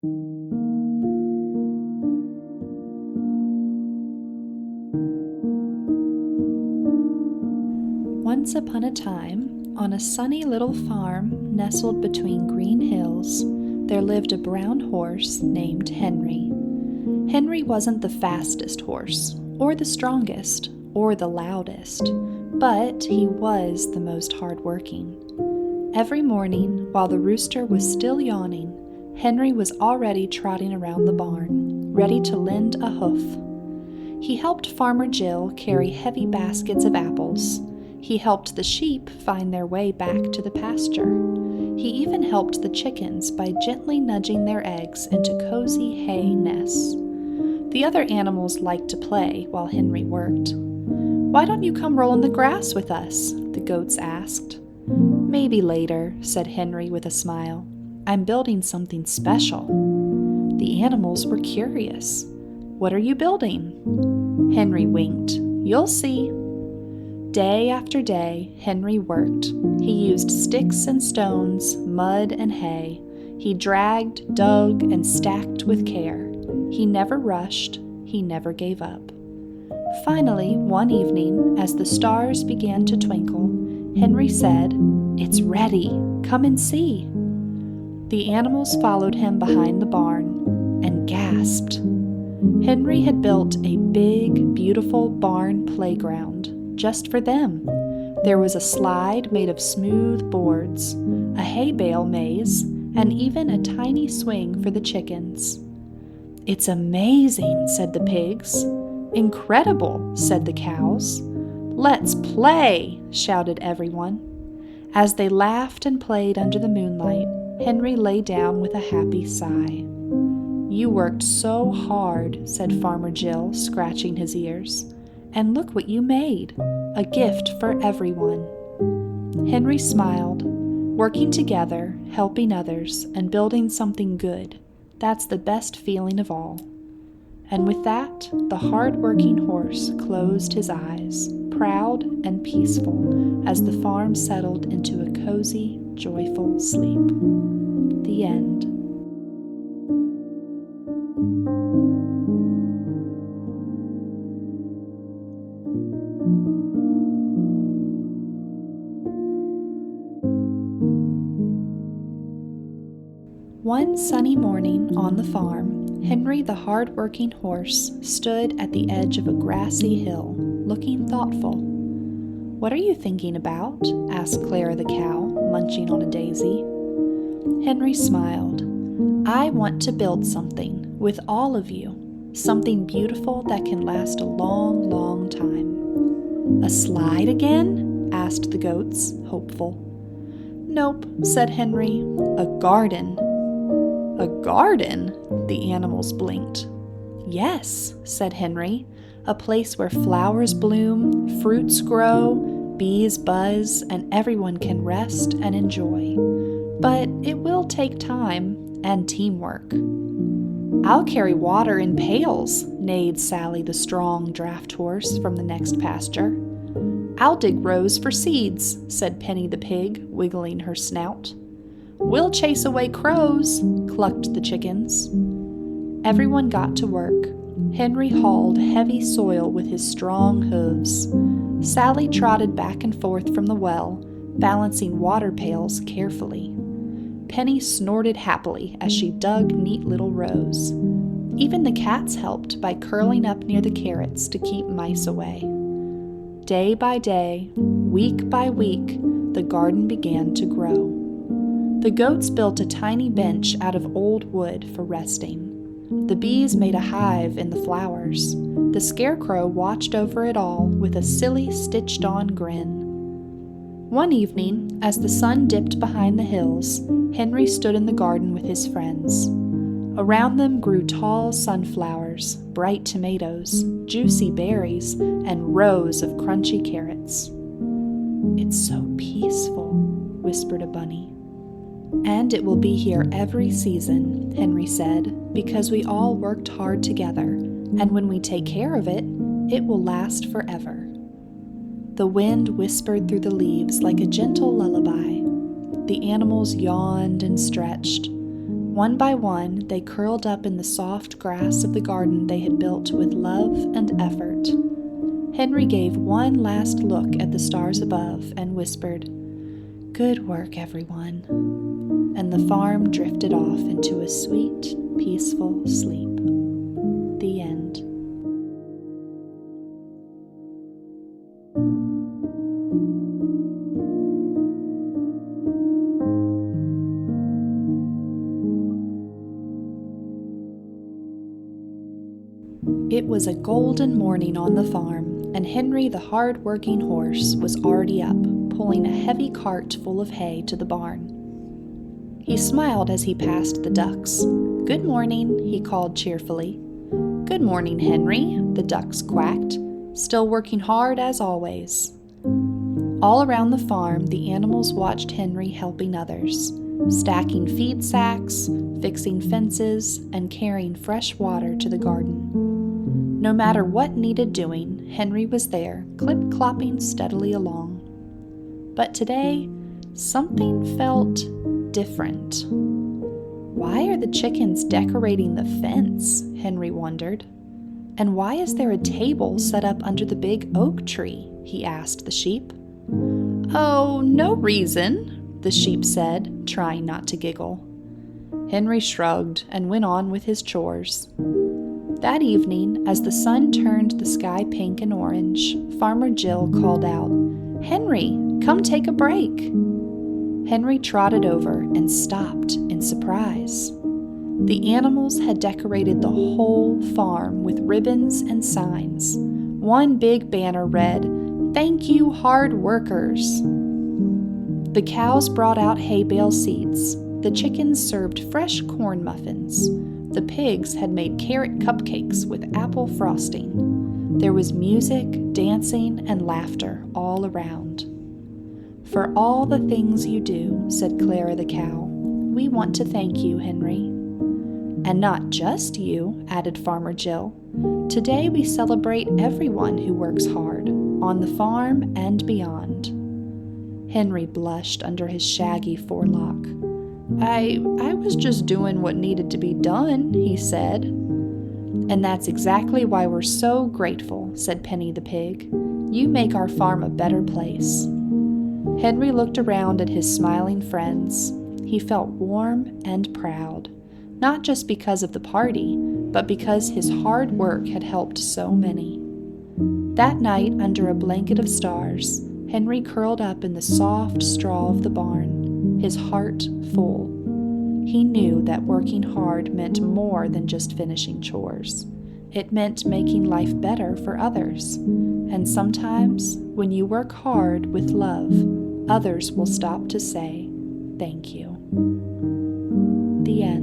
Once upon a time, on a sunny little farm nestled between green hills, there lived a brown horse named Henry. Henry wasn't the fastest horse, or the strongest, or the loudest, but he was the most hardworking. Every morning, while the rooster was still yawning, Henry was already trotting around the barn, ready to lend a hoof. He helped Farmer Jill carry heavy baskets of apples. He helped the sheep find their way back to the pasture. He even helped the chickens by gently nudging their eggs into cozy hay nests. The other animals liked to play while Henry worked. "Why don't you come roll in the grass with us?" the goats asked. "Maybe later," said Henry with a smile. "I'm building something special." The animals were curious. "What are you building?" Henry winked. "You'll see." Day after day, Henry worked. He used sticks and stones, mud and hay. He dragged, dug, and stacked with care. He never rushed. He never gave up. Finally, one evening, as the stars began to twinkle, Henry said, "It's ready. Come and see." The animals followed him behind the barn and gasped. Henry had built a big, beautiful barn playground just for them. There was a slide made of smooth boards, a hay bale maze, and even a tiny swing for the chickens. "It's amazing," said the pigs. "Incredible," said the cows. "Let's play," shouted everyone. As they laughed and played under the moonlight, Henry lay down with a happy sigh. "You worked so hard," said Farmer Jill, scratching his ears. "And look what you made, a gift for everyone." Henry smiled. Working together, helping others, and building something good, that's the best feeling of all. And with that, the hard-working horse closed his eyes, proud and peaceful, as the farm settled into a cozy, joyful sleep. The end. One sunny morning on the farm, Henry the Hardworking Horse stood at the edge of a grassy hill, looking thoughtful. "What are you thinking about?" asked Clara the cow, munching on a daisy. Henry smiled. "I want to build something with all of you, something beautiful that can last a long, long time." "A slide again?" asked the goats, hopeful. "Nope," said Henry. "A garden." "A garden?" The animals blinked. "Yes," said Henry, "a place where flowers bloom, fruits grow, bees buzz, and everyone can rest and enjoy. But it will take time and teamwork." "I'll carry water in pails," neighed Sally the strong draft horse from the next pasture. "I'll dig rows for seeds," said Penny the pig, wiggling her snout. "We'll chase away crows," clucked the chickens. Everyone got to work. Henry hauled heavy soil with his strong hooves. Sally trotted back and forth from the well, balancing water pails carefully. Penny snorted happily as she dug neat little rows. Even the cats helped by curling up near the carrots to keep mice away. Day by day, week by week, the garden began to grow. The goats built a tiny bench out of old wood for resting. The bees made a hive in the flowers. The scarecrow watched over it all with a silly stitched-on grin. One evening, as the sun dipped behind the hills, Henry stood in the garden with his friends. Around them grew tall sunflowers, bright tomatoes, juicy berries, and rows of crunchy carrots. "It's so peaceful," whispered a bunny. "And it will be here every season," Henry said, "because we all worked hard together, and when we take care of it, it will last forever." The wind whispered through the leaves like a gentle lullaby. The animals yawned and stretched. One by one, they curled up in the soft grass of the garden they had built with love and effort. Henry gave one last look at the stars above and whispered, "Good work, everyone." And the farm drifted off into a sweet, peaceful sleep. The end. It was a golden morning on the farm, and Henry the Hardworking Horse was already up, pulling a heavy cart full of hay to the barn. He smiled as he passed the ducks. "Good morning," he called cheerfully. "Good morning, Henry," the ducks quacked, still working hard as always. All around the farm, the animals watched Henry helping others, stacking feed sacks, fixing fences, and carrying fresh water to the garden. No matter what needed doing, Henry was there, clip-clopping steadily along. But today, something felt different. Why are the chickens decorating the fence? Henry wondered. And why is there a table set up under the big oak tree? He asked the sheep. "Oh, no reason," the sheep said, trying not to giggle. Henry shrugged and went on with his chores. That evening, as the sun turned the sky pink and orange, Farmer Jill called out, "Henry, come take a break." Henry trotted over and stopped in surprise. The animals had decorated the whole farm with ribbons and signs. One big banner read, "Thank you, hard workers." The cows brought out hay bale seats. The chickens served fresh corn muffins. The pigs had made carrot cupcakes with apple frosting. There was music, dancing, and laughter all around. "For all the things you do," said Clara the cow, "we want to thank you, Henry." "And not just you," added Farmer Jill. "Today we celebrate everyone who works hard, on the farm and beyond." Henry blushed under his shaggy forelock. I was just doing what needed to be done," he said. "And that's exactly why we're so grateful," said Penny the pig. "You make our farm a better place." Henry looked around at his smiling friends. He felt warm and proud, not just because of the party, but because his hard work had helped so many. That night, under a blanket of stars, Henry curled up in the soft straw of the barn, his heart full. He knew that working hard meant more than just finishing chores. It meant making life better for others. And sometimes, when you work hard with love, others will stop to say, "Thank you." The end.